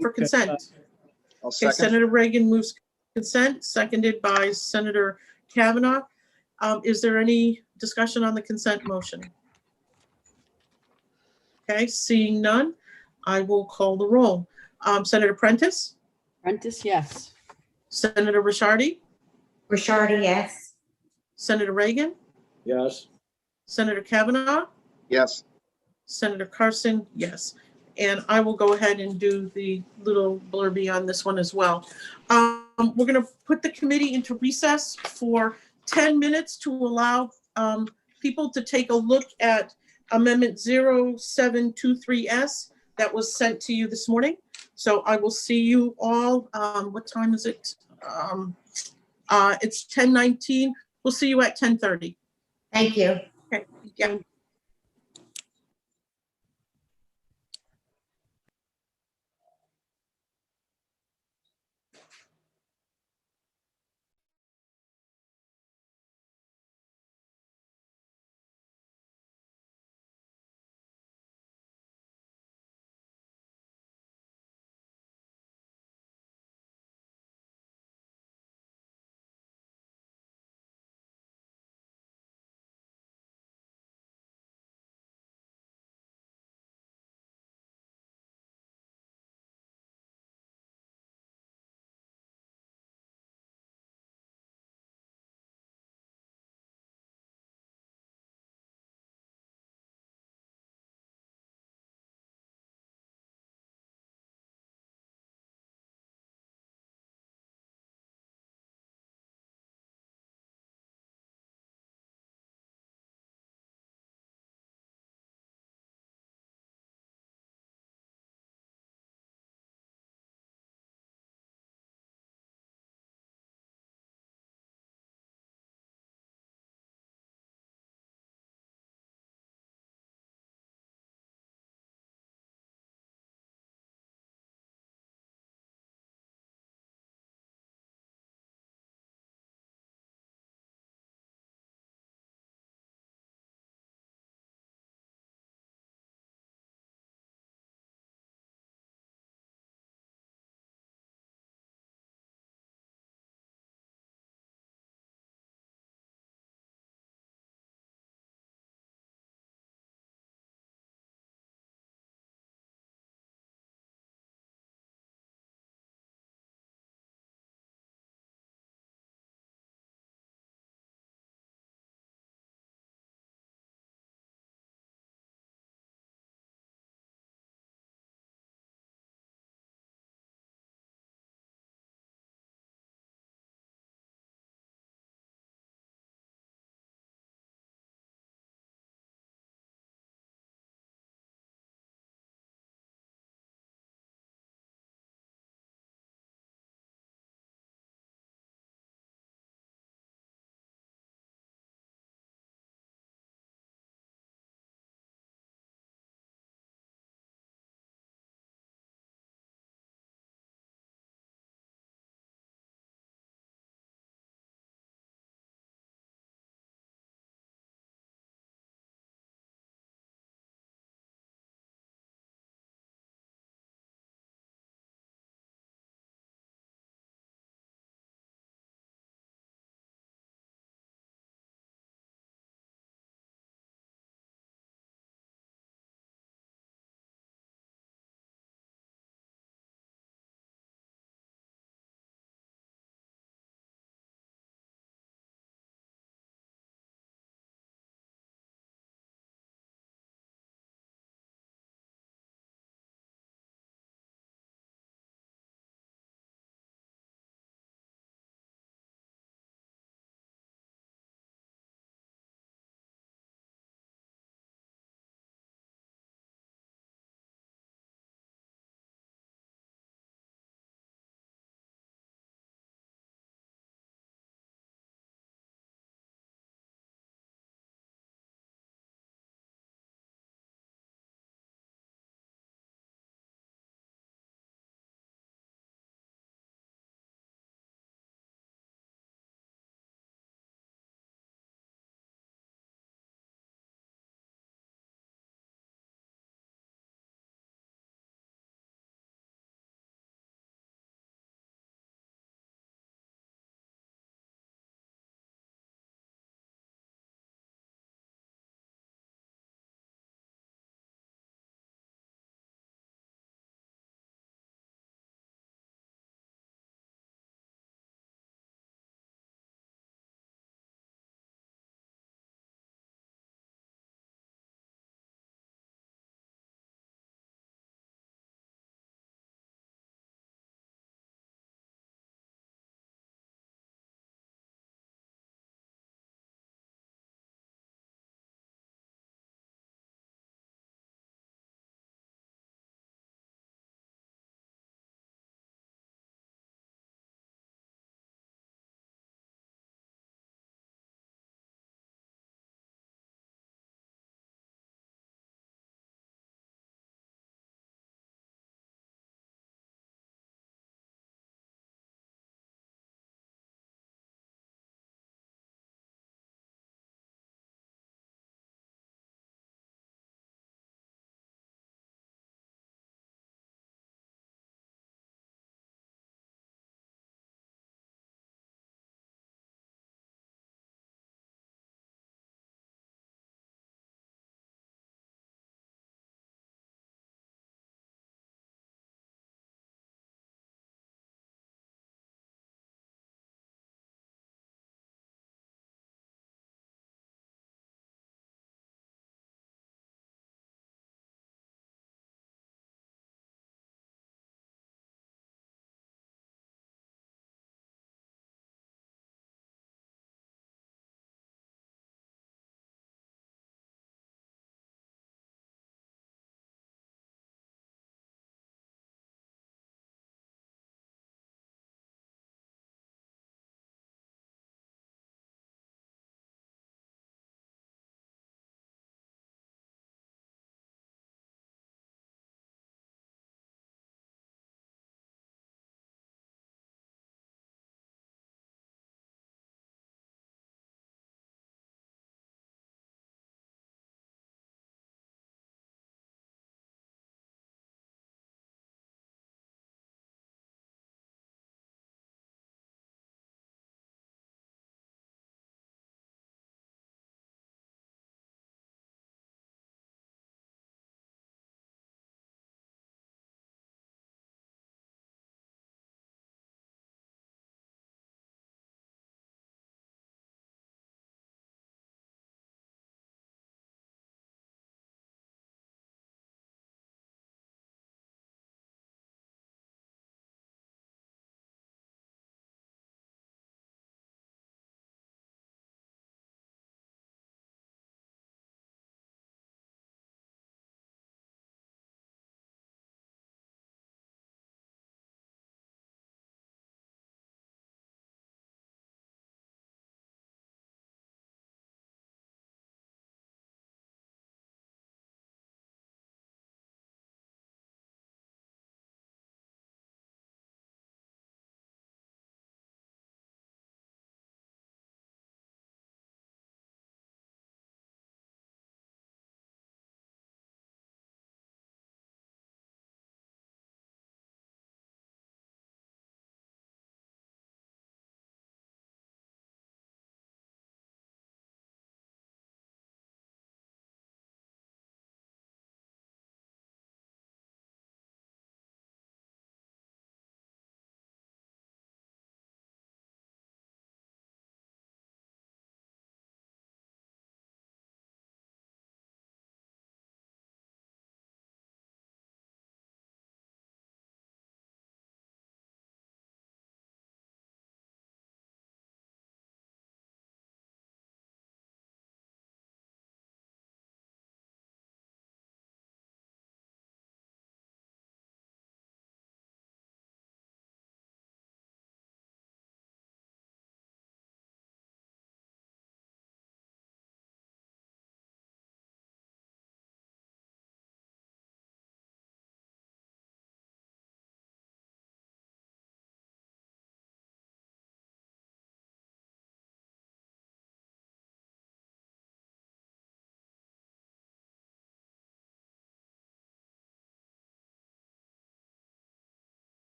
for consent? I'll Okay, second. Senator Reagan moves consent, seconded by Senator Kavanaugh. Is there any discussion on the consent motion? Okay, seeing none, I will call the roll. Senator Prentice, Prentice, yes. Senator Rishardi, Rishardi, yes. Senator Reagan, Yes. Senator Kavanaugh, Yes, Senator Carson, yes. And I will go ahead and do the little blurby on this one as well. We're going to put the committee into recess for 10 minutes to allow people to take a look at Amendment 0723S that was sent to you this morning. So I will see you all. What time is it? It's 10:19. We'll see you at 10:30. Thank you. Okay. Yeah.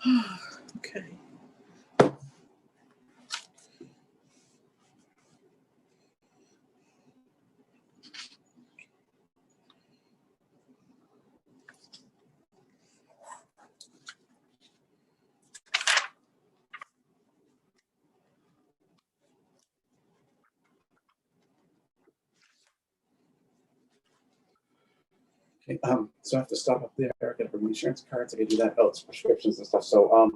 Okay. Okay, so I have to stop up there, get from insurance cards, I can do that, oh, it's prescriptions and stuff, so,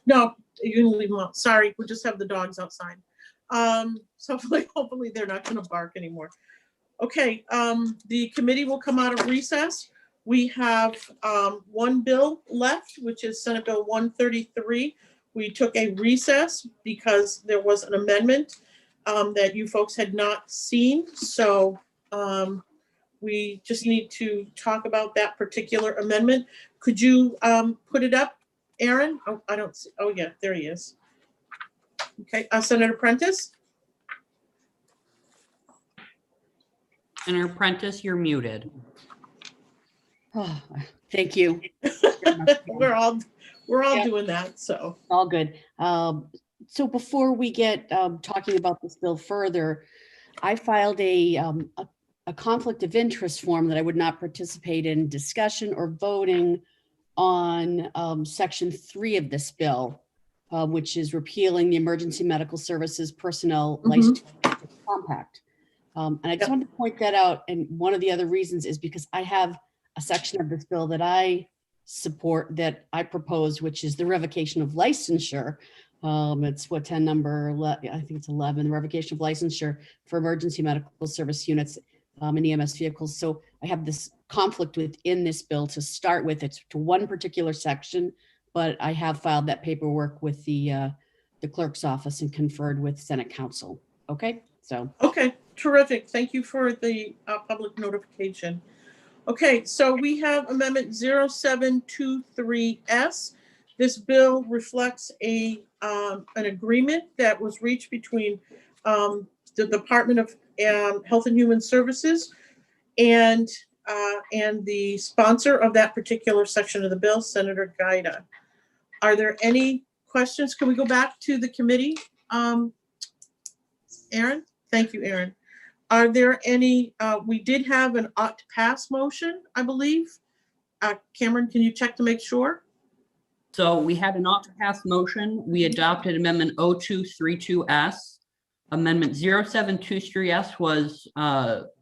No, you can leave them out. Sorry, we just have the dogs outside. So hopefully they're not gonna bark anymore. Okay, the committee will come out of recess. We have, one bill left, which is Senate Bill 133. We took a recess because there was an amendment, that you folks had not seen. So, we just need to talk about that particular amendment. Could you, put it up, Aaron? Oh, I don't see, oh yeah, there he is. Okay, Senator Prentice? Senator Prentice, you're muted. Oh, thank you. We're all Yeah. doing that, so. All good. So before we get talking about this bill further, I filed a conflict of interest form that I would not participate in discussion or voting on section 3 of this bill, which is repealing the Emergency Medical Services Personnel License Compact. And I just wanted to point that out. And one of the other reasons is because I have a section of this bill that I support, that I propose, which is the revocation of licensure. It's what 10 number, I think it's 11, the revocation of licensure for emergency medical service units and EMS vehicles. So I have this conflict within this bill to start with. It's to one particular section, but I have filed that paperwork with the clerk's office and conferred with Senate Council. Okay, so. Okay, terrific. Thank you for the public notification. Okay, so we have Amendment 0723S. This bill reflects an agreement that was reached between the Department of Health and Human Services and the sponsor of that particular section of the bill, Senator Gaida. Are there any questions? Can we go back to the committee? Aaron? Thank you, Aaron. Are there any, we did have an ought to pass motion, I believe. Cameron, can you check to make sure? So we had an ought to pass motion. We adopted Amendment 0232S. Amendment 0723S was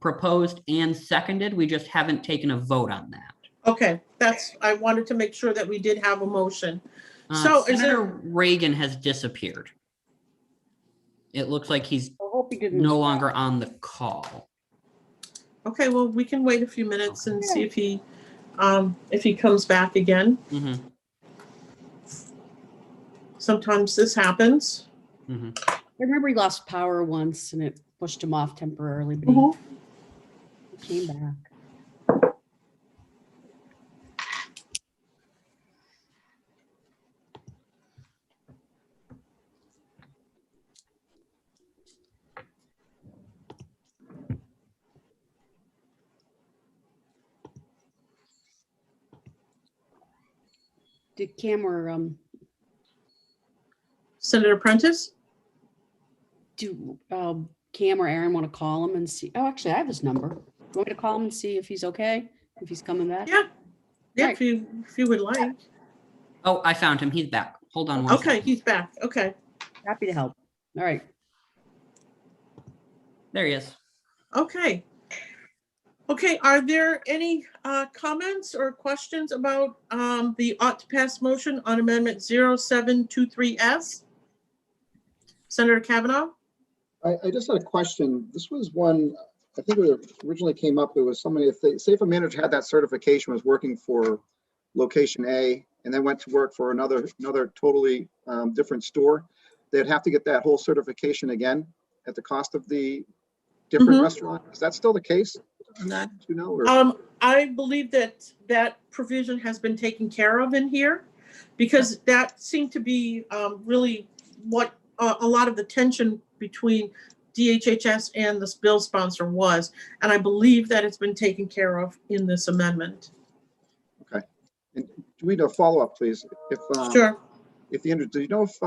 proposed and seconded. We just haven't taken a vote on that. Okay, I wanted to make sure that we did have a motion. So is Senator there, Reagan has disappeared. It looks like he's I hope he didn't. no longer on the call. okay, well, we can wait a few minutes and see if he comes back again. Mm-hmm. Sometimes this happens. Mm-hmm. I remember he lost power once and it pushed him off temporarily, but he came back. Did Cam or Senator Prentice? do Cam or Aaron want to call him and see? Oh, actually, I have his number. You want me to call him and see if he's okay, if he's coming back? Yeah, Right. if you would like. Oh, I found him. He's back. Hold on one Okay, second. he's back. Okay. Happy to help. All right. There he is. Okay. Okay, are there any comments or questions about the ought to pass motion on Amendment 0723S? Senator Kavanaugh? I just had a question. This was one, I think it originally came up, it was somebody, say if a manager had that certification, was working for location A and then went to work for another totally different store, they'd have to get that whole certification again at the cost of the different restaurant. Is that still the case? on that, do you know? Or- I believe that that provision has been taken care of in here because that seemed to be really what a lot of the tension between DHHS and this bill sponsor was. And I believe that it's been taken care of in this amendment. Okay. And do we need a follow-up, please? If, Sure. if the, do you know if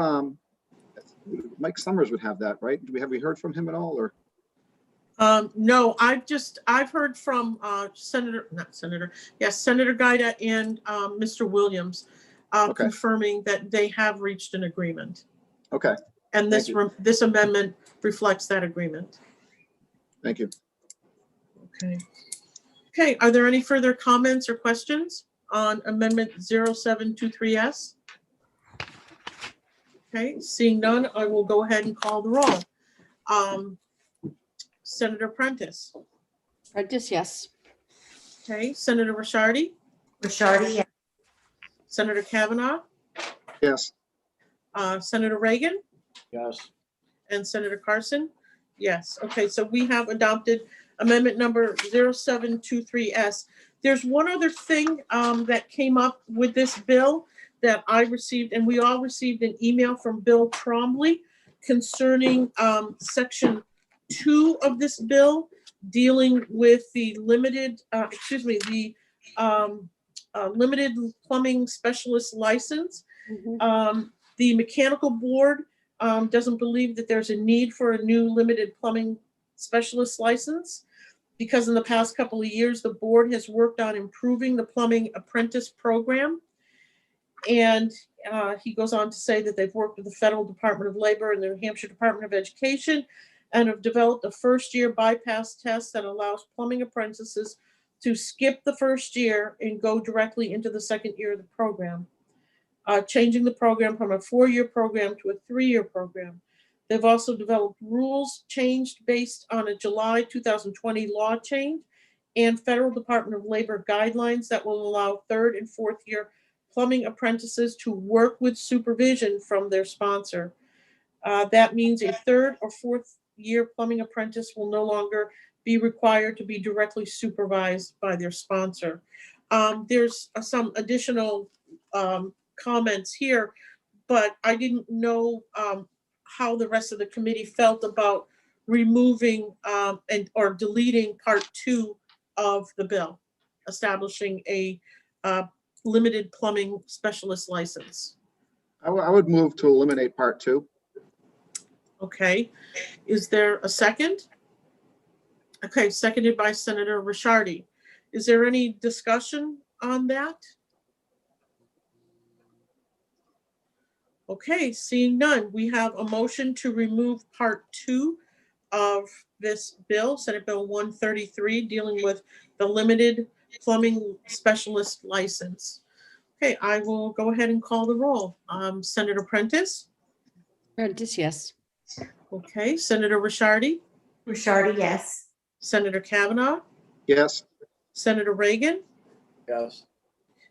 Mike Summers would have that, right? Have we heard from him at all, or? No, I've heard from Senator Gaida and Mr. Williams Okay. confirming that they have reached an agreement. Okay, And Thank you. this amendment reflects that agreement. thank you. Okay. Okay, are there any further comments or questions on Amendment 0723S? Okay, seeing none, I will go ahead and call the roll. Senator Prentice. Prentice, yes. Okay, Senator Ricciardi, Ricciardi, yes. Senator Kavanaugh, Yes, Senator Reagan, Yes. and Senator Carson. Yes, okay, so we have adopted amendment number 0723S. There's one other thing that came up with this bill that I received, and we all received an email from Bill Trombley concerning section 2 of this bill dealing with the limited plumbing specialist license. The mechanical board doesn't believe that there's a need for a new limited plumbing specialist license because in the past couple of years, the board has worked on improving the plumbing apprentice program. And he goes on to say that they've worked with the Federal Department of Labor and the New Hampshire Department of Education and have developed a first-year bypass test that allows plumbing apprentices to skip the first year and go directly into the second year of the program, changing the program from a 4-year program to a 3-year program. They've also developed rules changed based on a July 2020 law change and Federal Department of Labor guidelines that will allow 3rd and 4th year plumbing apprentices to work with supervision from their sponsor. That means a 3rd or 4th year plumbing apprentice will no longer be required to be directly supervised by their sponsor. There's some additional comments here, but I didn't know how the rest of the committee felt about removing or deleting part 2 of the bill, establishing a limited plumbing specialist license. I would move to eliminate part 2. Okay, is there a second? Okay, seconded by Senator Ricciardi. Is there any discussion on that? Okay, seeing none, we have a motion to remove part 2 of this bill, Senate Bill 133, dealing with the limited plumbing specialist license. Okay, I will go ahead and call the roll. Senator Prentice? Prentice, yes. Okay, Senator Ricciardi? Ricciardi, yes. Senator Kavanaugh? Yes, Senator Reagan? Yes.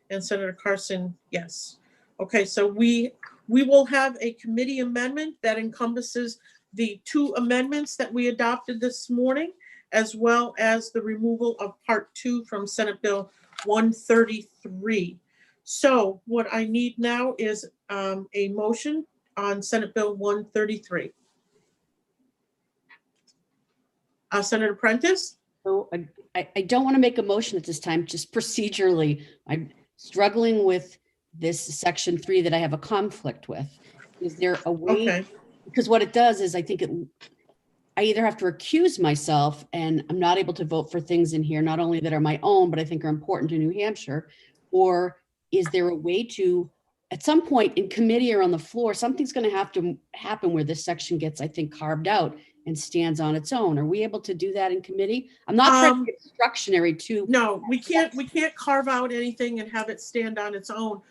And Senator Carson, yes. Okay, so we will have a committee amendment that encompasses the 2 amendments that we adopted this morning, as well as the removal of part 2 from Senate Bill 133. So what I need now is a motion on Senate Bill 133. Senator Prentice? So I don't want to make a motion at this time, just procedurally. I'm struggling with this section 3 that I have a conflict with. Is there a way? Okay. Because what it does is I think I either have to recuse myself and I'm not able to vote for things in here, not only that are my own, but I think are important to New Hampshire, or is there a way to, at some point in committee or on the floor, something's going to have to happen where this section gets, I think, carved out and stands on its own. Are we able to do that in committee? I'm not trying to get instructionary to. No, we can't carve out anything and have it stand on its own.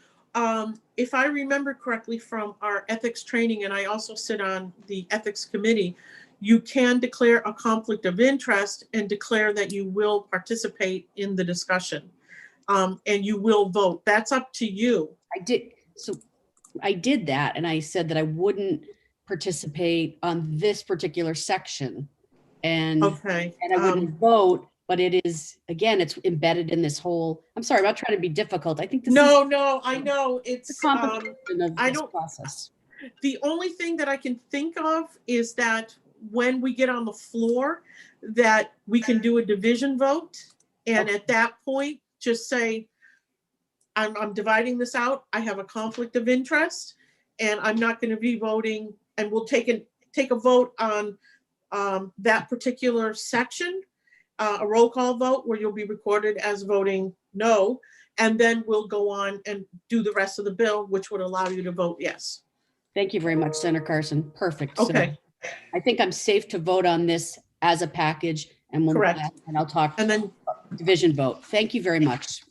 If I remember correctly from our ethics training, and I also sit on the ethics committee, you can declare a conflict of interest and declare that you will participate in the discussion. And you will vote. That's up to you. I did that, and I said that I wouldn't participate on this particular section, and Okay. I wouldn't vote, but it is, again, it's embedded in this whole, I'm sorry, I'm not trying to be difficult. I think this is No, I know, the it's, complication of I this don't- process. the only thing that I can think of is that when we get on the floor, that we can do a division vote. And at that point, just say, I'm dividing this out. I have a conflict of interest and I'm not going to be voting, and we'll take a vote on that particular section, a roll call vote where you'll be recorded as voting no. And then we'll go on and do the rest of the bill, which would allow you to vote yes. Thank you very much, Senator Carson. Perfect. So Okay, I think I'm safe to vote on this as a package, and Correct. And I'll talk and then division vote. Thank you very much.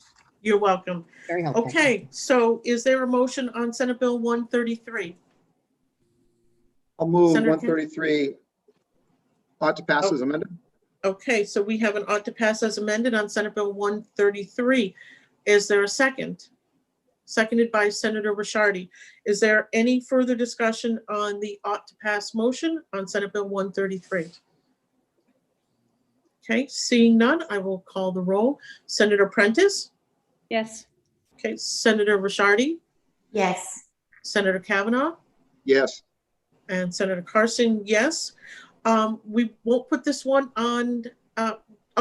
you're welcome. Very helpful. Okay, so is there a motion on Senate Bill 133? I'll move Senator 133 ought to pass Oh. as amended. Okay, so we have an ought to pass as amended on Senate Bill 133. Is there a second? Seconded by Senator Rishardi. Is there any further discussion on the ought to pass motion on Senate Bill 133? Okay, seeing none, I will call the roll. Senator Prentice? Yes. Okay, Senator Rishardi? Yes. Senator Kavanaugh? Yes. And Senator Carson, yes. We won't put this one on,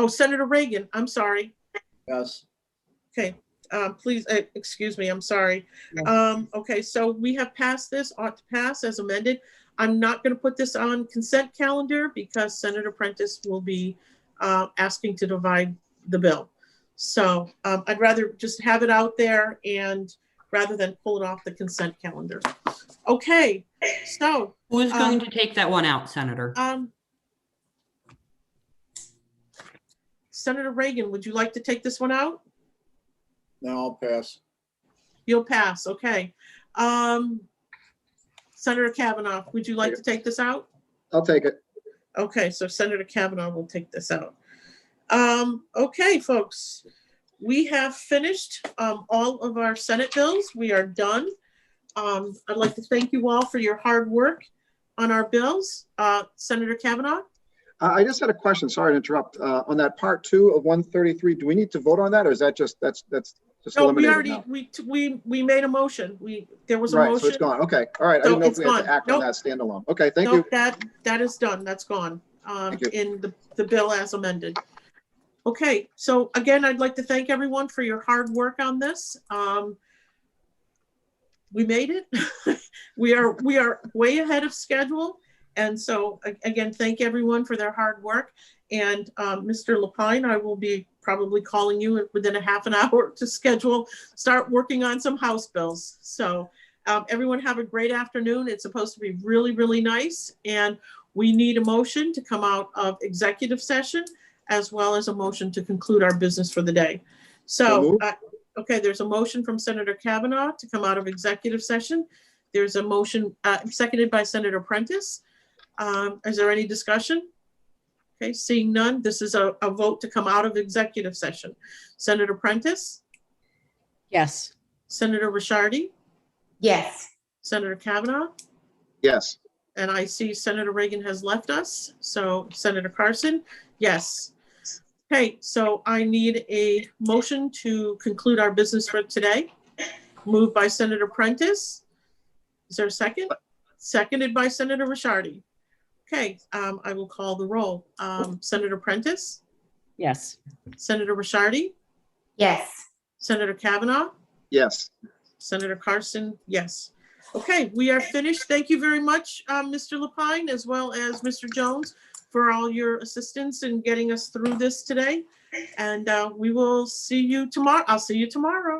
Senator Reagan, I'm sorry. Yes. Okay, please, excuse me, I'm sorry. Yes. Okay, so we have passed this, ought to pass as amended. I'm not going to put this on consent calendar because Senator Prentice will be asking to divide the bill. So I'd rather just have it out there and rather than pull it off the consent calendar. Okay, so Who's going to take that one out, Senator? Senator Reagan, would you like to take this one out? No, I'll pass. You'll pass, okay. Senator Kavanaugh, would you like to take this out? I'll take it. Okay, so Senator Kavanaugh will take this out. Okay, folks, we have finished all of our Senate bills. We are done. I'd like to thank you all for your hard work on our bills. Senator Kavanaugh? I just had a question. Sorry to interrupt. On that part 2 of 133, do we need to vote on that, or is that just that's just No, we eliminated already, now? we made a motion. There was a Right, so motion. it's gone. Okay, all right. I So didn't know if it's we had gone. to act on Nope. that standalone. Okay, thank Nope, you. that is done. That's gone Thank you. in the bill as amended. Okay, so again, I'd like to thank everyone for your hard work on this. We made it. We are way ahead of schedule. And so again, thank everyone for their hard work. And Mr. Lapine, I will be probably calling you within a half an hour to start working on some House bills. So everyone have a great afternoon. It's supposed to be really, really nice. And we need a motion to come out of executive session as well as a motion to conclude our business for the day. So, okay, there's a motion from Senator Kavanaugh to come out of executive session. There's a motion seconded by Senator Prentice. Is there any discussion? Okay, seeing none, this is a vote to come out of executive session. Senator Prentice, Yes. Senator Rishardi, Yes. Senator Kavanaugh, Yes. and I see Senator Reagan has left us. So Senator Carson, yes. Okay, so I need a motion to conclude our business for today. Moved by Senator Prentice. Is there a second? Seconded by Senator Rishardi. Okay, I will call the roll. Senator Prentice, Yes. Senator Rishardi, Yes. Senator Kavanaugh, Yes. Senator Carson, yes. Okay, we are finished. Thank you very much, Mr. Lapine, as well as Mr. Jones, for all your assistance in getting us through this today. And we will see you tomorrow. I'll see you tomorrow.